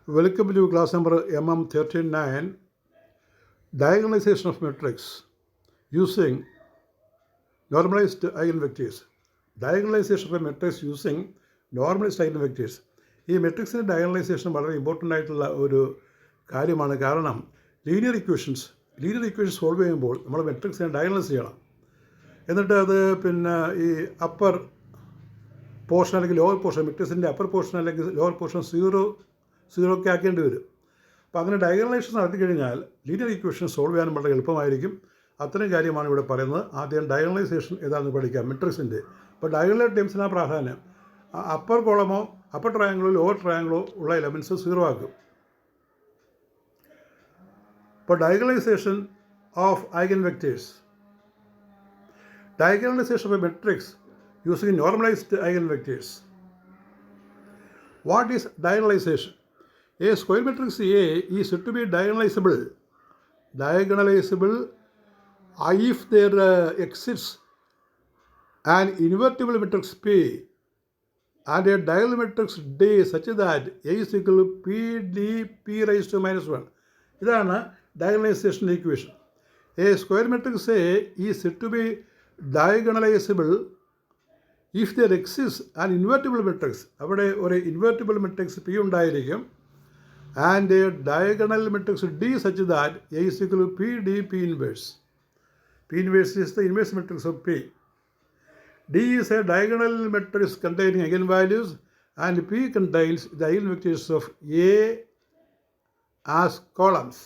Welcome to class number MM39, diagonalization of matrix using normalized eigenvectors. Diagonalization of a matrix using normalized eigenvectors. ഈ മെട്രിക്സിൻ്റെ diagonalisation വളരെ important ആയിട്ടുള്ള ഒരു കാര്യമാണ്. കാരണം linear equations solve ചെയ്യുമ്പോൾ നമ്മൾ മെട്രിക്സിനെ ഡയഗണലൈസ് ചെയ്യണം. എന്നിട്ട് അത് ഈ അപ്പർ പോർഷൻ അല്ലെങ്കിൽ ലോവർ പോർഷൻ, മെട്രിക്സിൻ്റെ അപ്പർ പോർഷൻ അല്ലെങ്കിൽ ലോവർ പോർഷൻ സീറോക്കെ ആക്കേണ്ടി വരും. അപ്പോൾ അങ്ങനെ ഡയഗണലൈസേഷൻ നടത്തി കഴിഞ്ഞാൽ ലീനിയർ ഇക്വേഷൻ സോൾവ് ചെയ്യാനും വളരെ എളുപ്പമായിരിക്കും. അത്തരം കാര്യമാണ് ഇവിടെ പറയുന്നത്. ആദ്യം ഡയഗണലൈസേഷൻ ഏതാണെന്ന് പഠിക്കാം മെട്രിക്സിൻ്റെ. അപ്പോൾ ഡയഗണൽ ടേംസിനാണ് പ്രാധാന്യം. അപ്പർ കോളമോ അപ്പർ ട്രയാങ്കിളോ ലോവർ ട്രയാങ്കിളോ ഉള്ള എലമെൻറ്റ്സ് സീറോ ആക്കും. അപ്പോൾ diagonalization of eigenvectors. Diagonalization of a matrix using normalized eigenvectors. What is diagonalization? A square matrix A is said to be diagonalizable if there exists an invertible matrix P and a diagonal matrix D such that A is equal to P raised to minus 1. ഇതാണ് diagonalization equation. A square matrix A is said to be diagonalizable if there exists an invertible matrix. അവിടെ ഒരു invertible matrix P ഉണ്ടായിരിക്കും and a diagonal matrix D such that A is equal to P D P inverse. P inverse is the inverse matrix of P. D is a diagonal matrix containing eigenvalues and P contains the eigenvectors of A as columns.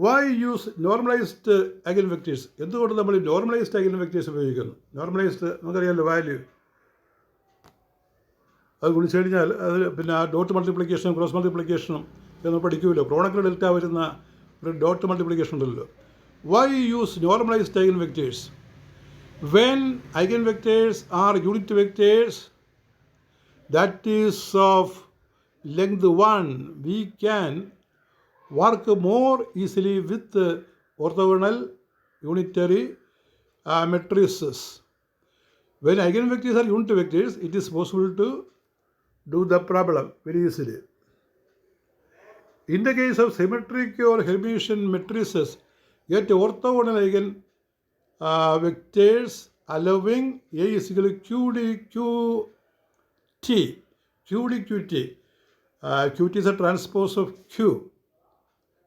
Why use normalized eigenvectors? എന്തുകൊണ്ട് നമ്മൾ normalised eigenvectors ഉപയോഗിക്കുന്നു? Normalised നമുക്കറിയാമല്ലോ, value അത് വിളിച്ചു കഴിഞ്ഞാൽ അത് ആ dot മൾട്ടിപ്ലിക്കേഷനും cross മൾട്ടിപ്ലിക്കേഷനും നമ്മൾ പഠിക്കുമല്ലോ. പ്രോഡക്റ്റ് ഡെൽറ്റ വരുന്ന ഒരു ഡോട്ട് മൾട്ടിപ്ലിക്കേഷൻ ഉണ്ടല്ലോ. Why use normalized eigenvectors? When eigenvectors are unit vectors, that is of length 1, we can work more easily with orthogonal unitary matrices. When eigenvectors are unit vectors, it is possible to do the problem very easily. In the case of symmetric or Hermitian matrices, get orthogonal eigen vectors allowing A is equal to QD QT. QT is a transpose of Q.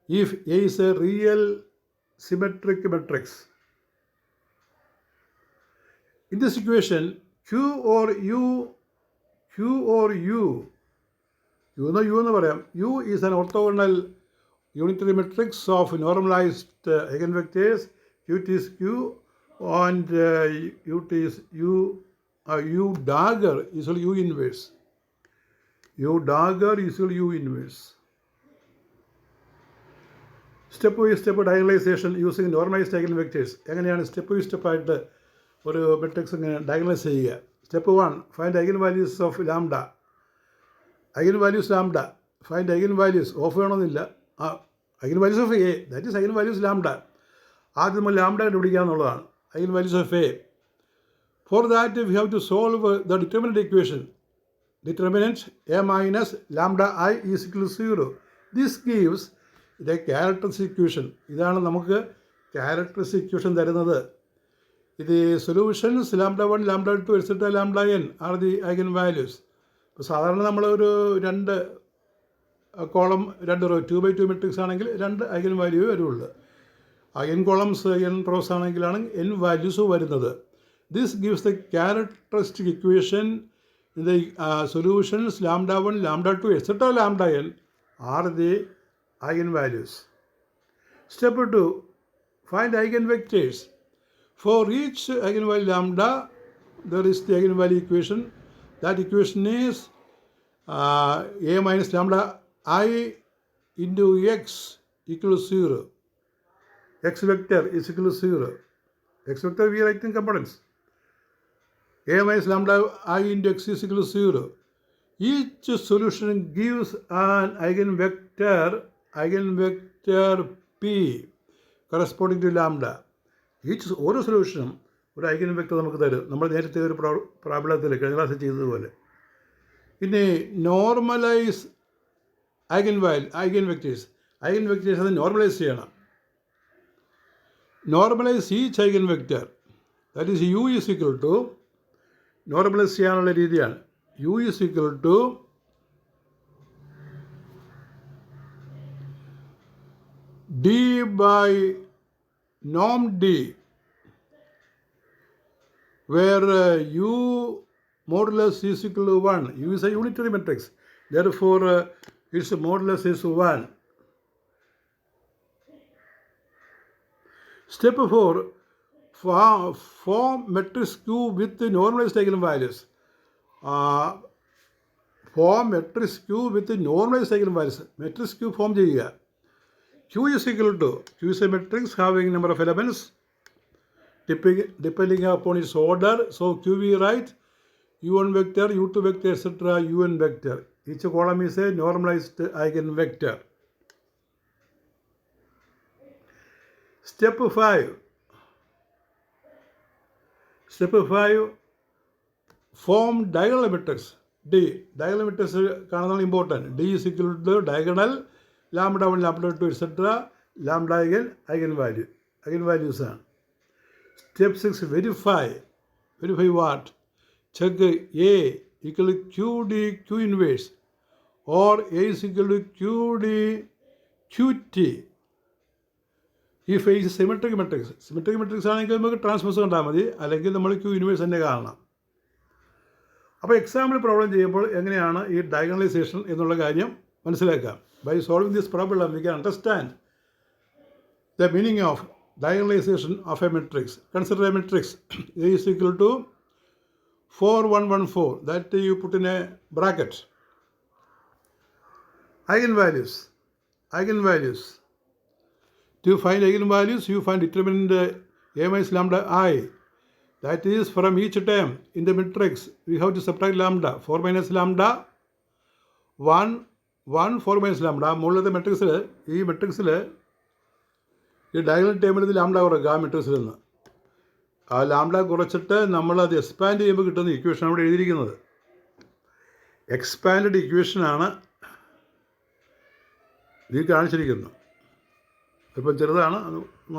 If A is a real symmetric matrix. In this equation, Q or U എന്ന് പറയാം. U is an orthogonal unitary matrix of normalized eigenvectors. Qt is Q and Ut is U. U dagger is equal to U inverse. U dagger is equal to U inverse. Step by step diagonalisation using normalised eigenvectors. എങ്ങനെയാണ് step by സ്റ്റെപ്പായിട്ട് ഒരു matrix ഇങ്ങനെ diagonalise ചെയ്യുക? Step 1, find eigenvalues of lambda. eigenvalues lambda. Find eigenvalues of വേണമെന്നില്ല. eigenvalues of A, that is eigenvalues lambda. ആദ്യം നമ്മൾ lambda കണ്ടുപിടിക്കുക എന്നുള്ളതാണ്. eigenvalues of A. For that we have to solve the determinant equation. Determinant A minus lambda I is equal to 0. This gives ഇത് characteristic equation. ഇതാണ് നമുക്ക് characteristic equation തരുന്നത്. ഇത് solutions lambda 1, lambda 2 et cetera lambda n are the eigen values. ഇപ്പോൾ സാധാരണ നമ്മളൊരു 2 column 2 raw 2x2 matrix ആണെങ്കിൽ 2 eigen value വരുള്ളൂ. n കോളംസ് n റോസ് ആണെങ്കിലാണ് n വാല്യൂസ് വരുന്നത്. This gives the characteristic equation. The solutions lambda 1, lambda 2 et cetera lambda n are the eigenvalues. Step 2, find eigenvectors. For each eigenvalue lambda, there is the eigenvalue equation. That equation is A minus lambda I into x equal to 0. X vector is equal to 0. X vector we write in components. A minus lambda I into x is equal to 0. Each solution gives an eigenvector P corresponding to lambda. ഓരോ സൊല്യൂഷനും ഒരു eigen vector നമുക്ക് തരും. നമ്മൾ നേരത്തെ ഒരു പ്രോബ്ലത്തിൽ കഴിഞ്ഞ ക്ലാസ്സിൽ ചെയ്തതുപോലെ ഇനി നോർമലൈസ് ഐഗൻ വെക്റ്റേഴ്സ് അത് നോർമലൈസ് ചെയ്യണം. Normalise each eigenvector, that is U is equal to, normalise ചെയ്യാനുള്ള രീതിയാണ് U is equal to D by നോം D, where u modulus is equal to 1. U is a unitary matrix. Therefore, its modulus is 1. Step 4. Form matrix Q with normalized eigenvalues. Form matrix Q with normalized eigenvalues. Matrix Q form ചെയ്യുക. Q is equal to, Q is a matrix having number of elements depending upon its order. So Q we write u1 vector, u2 vector, etc. un vector. Each column is a normalized eigenvector. Step 5. Form diagonal matrix D. Diagonal matrix is important. D is equal to diagonal lambda 1, lambda 2, etc. Lambda eigenvalues ആണ്. Step 6, verify what? Check A equal to QD Q inverse or A is equal to QD QT. If A is symmetric matrix ആണെങ്കിൽ നമുക്ക് transpose കണ്ടാൽ മതി, അല്ലെങ്കിൽ നമ്മൾ Q inverse തന്നെ കാണണം. അപ്പോൾ എക്സാമ്പിൾ പ്രോബ്ലം ചെയ്യുമ്പോൾ എങ്ങനെയാണ് ഈ ഡയഗണലൈസേഷൻ എന്നുള്ള കാര്യം മനസ്സിലാക്കാം. By solving this problem, we can understand the meaning of diagonalization of a matrix. Consider a matrix A is equal to 4, 1, 1, 4. That you put in a bracket. Eigenvalues. To find eigenvalues, you find determinant A minus lambda I. That is, from each term in the matrix, we have to subtract lambda. 4 minus lambda, 1, 4 minus lambda. മുകളിലത്തെ മെട്രിക്സിൽ, ഈ മെട്രിക്സിൽ ഈ diagonal ടേമിൽ ഇത് lambda കുറയ്ക്കുക. ആ മെട്രിക്സിൽ നിന്ന് ആ lambda കുറച്ചിട്ട് നമ്മളത് എക്സ്പാൻഡ് ചെയ്യുമ്പോൾ കിട്ടുന്ന ഇക്വേഷൻ അവിടെ എഴുതിയിരിക്കുന്നത്. എക്സ്പാൻഡ് ഇക്വേഷനാണ് ഇത് കാണിച്ചിരിക്കുന്നത്. ഇപ്പം ചെറുതാണ്,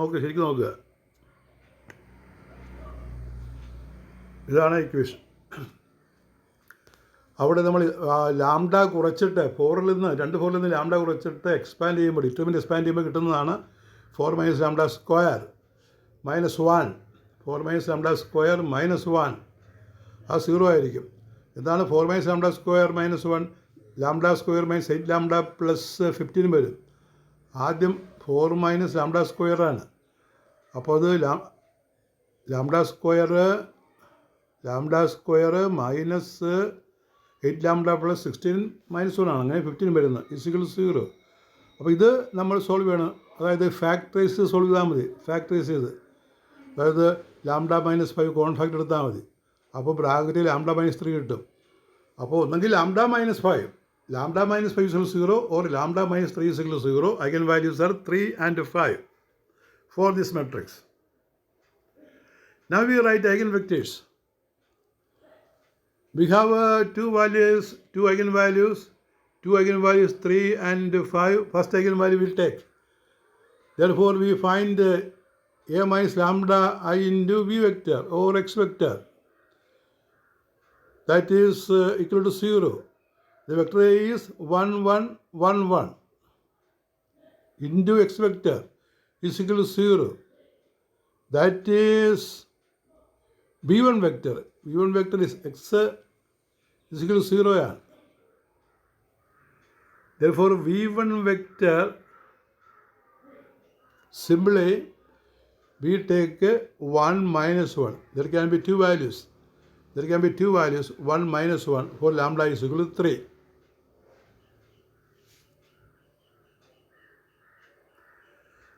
അത് ശരിക്കും നോക്കുക. ഇതാണ് ഇക്വേഷൻ. അവിടെ നമ്മൾ ലാംഡ കുറച്ചിട്ട് 4ൽ നിന്ന് ലാംഡ കുറച്ചിട്ട് എക്സ്പാൻഡ് ചെയ്യുമ്പോൾ, ഡിറ്റർമിനൻ്റ് എക്സ്പാൻഡ് ചെയ്യുമ്പോൾ കിട്ടുന്നതാണ് 4 minus lambda square minus 1. 4 minus lambda square minus 1. ആ 0 ആയിരിക്കും. എന്താണ് 4 minus lambda square minus 1? Lambda square minus 8 lambda plus 15 വരും. ആദ്യം 4 minus lambda square ആണ്. അപ്പോൾ അത് lambda square minus 8 lambda plus 16 minus 1 ആണ്. അങ്ങനെ 15 വരുന്നത് ഇസിക്കൽ 0. അപ്പോൾ ഇത് നമ്മൾ സോൾവ് ചെയ്യണം. അതായത് ഫാക്ടറൈസ് സോൾവ് ചെയ്താൽ മതി. ഫാക്ടറൈസ് ചെയ്ത്, അതായത് ലാംഡ മൈനസ് 5 കോൺ ഫാക്ടർ എടുത്താൽ മതി. അപ്പോൾ ബ്രാക്കറ്റിൽ ലാംഡ മൈനസ് 3 കിട്ടും. അപ്പോൾ ഒന്നെങ്കിൽ lambda minus 5 is 0 or lambda minus 3 is equal to 0. Eigenvalues are 3 and 5 for this matrix. Now we write eigenvectors. We have two eigenvalues 3 and 5. First eigenvalue we'll take. Therefore, we find A minus lambda I into V vector or X vector. That is equal to 0. The vector is 1, 1, 1, 1 into X vector is equal to 0. That is V1 vector. V1 vector is X is equal to 0. Therefore, V1 vector, simply we take 1 minus 1. There can be two values. 1 minus 1 for lambda is equal to 3.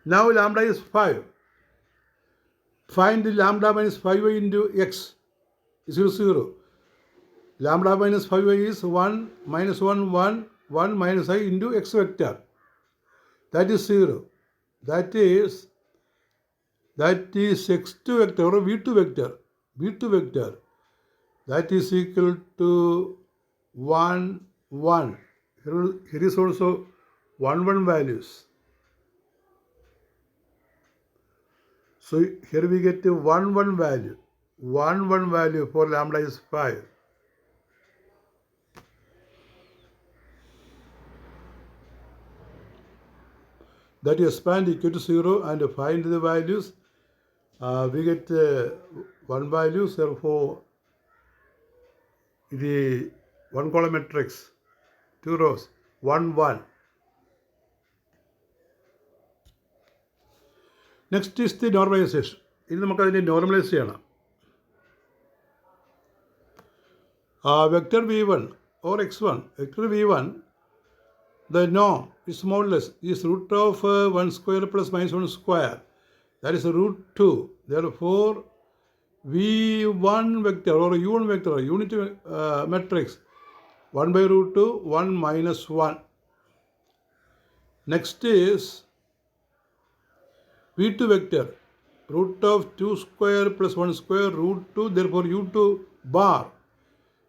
Now lambda is 5. Find lambda minus 5y into x is equal to 0. Lambda minus 5y is 1 minus 1, 1, 1 minus I into x vector. That is 0. That is x2 vector or v2 vector. That is equal to 1, 1. Here is also 1, 1 values. So here we get a 1, 1 value. 1, 1 value for lambda is 5. That you expand equal to 0 and find the values. We get 1 value, therefore the 1 column matrix, 2 rows, 1, 1. Next is the normalization. ഇനി നമുക്കതിനെ normalise ചെയ്യണം. Vector v1 or x1, vector v1, the norm is modulus is root of 1 square plus minus 1 square. That is root 2. Therefore, v1 vector or u1 vector, unit matrix, 1 by root 2, 1 minus 1. Next is v2 vector, root of 2 square plus 1 square, root 2. Therefore, u2 bar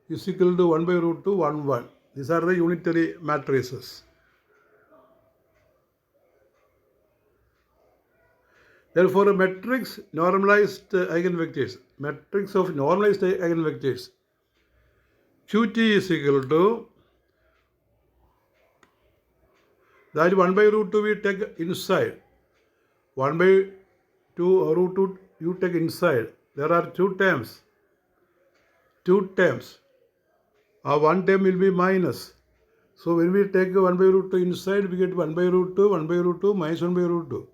is equal to 1 by root 2, 1, 1. These are the unitary matrices. Therefore, a matrix normalized eigenvectors, matrix of normalized eigenvectors, Qt is equal to, that 1 by root 2 we take inside, 1 by 2 root 2 you take inside. There are two terms. One term will be minus. So when we take 1 by root 2 inside, we get 1 by root 2, 1 by root 2 minus 1 by root 2.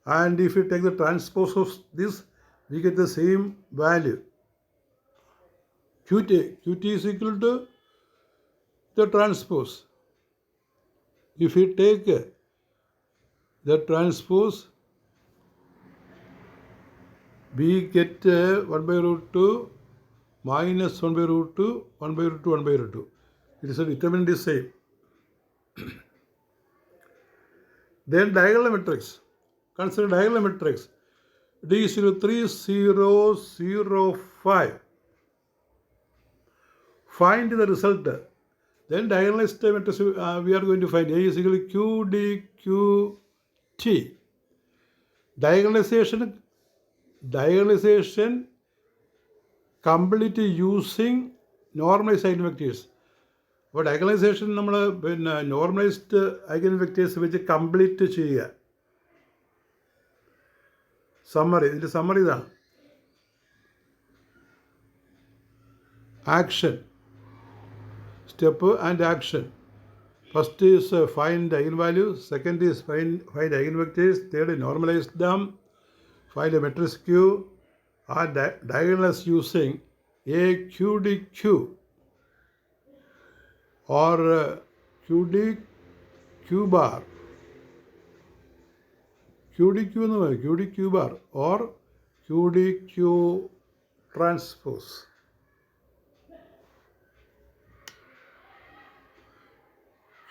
And if we take the transpose of this, we get the same value. Qt is equal to the transpose. If we take the transpose, we get 1 by root 2 minus 1 by root 2, 1 by root 2, 1 by root 2. It is a determinant is same. Then diagonal matrix. Consider diagonal matrix. D is equal to 3, 0, 0, 5. Find the result. Then diagonalized matrix we are going to find. A is equal to Q, D, Q, T. Diagonalization complete using normalized eigenvectors. അപ്പോൾ diagonalisation നമ്മൾ normalised ഐഗൻവെക്ടേഴ്സ് വെച്ച് complete ചെയ്യുക. ഇതിൻ്റെ summary ഇതാണ്. Action, step and action. First is find eigen values, second is find eigen vectors, third normalise dum, find a matrix Q, or diagonalize using A QDQ or QDQ bar, QDQ bar or QDQ transpose.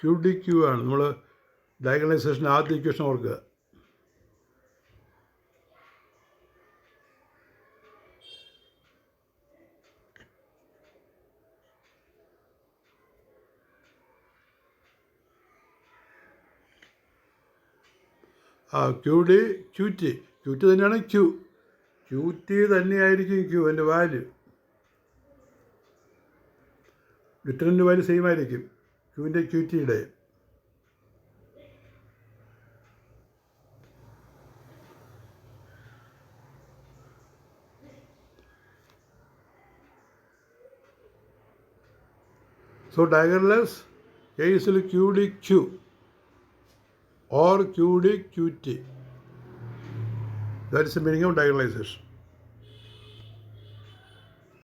QDQ ആണ് നമ്മൾ diagonalisation ആദ്യ equation ഓർക്കുക. QT തന്നെയാണ് QT തന്നെയായിരിക്കും Q എൻ്റെ value. Determinant value same ആയിരിക്കും Qൻ്റെ QTയുടെ. So diagonalize A is equal to QDQ or QDQT. That is the meaning of diagonalization.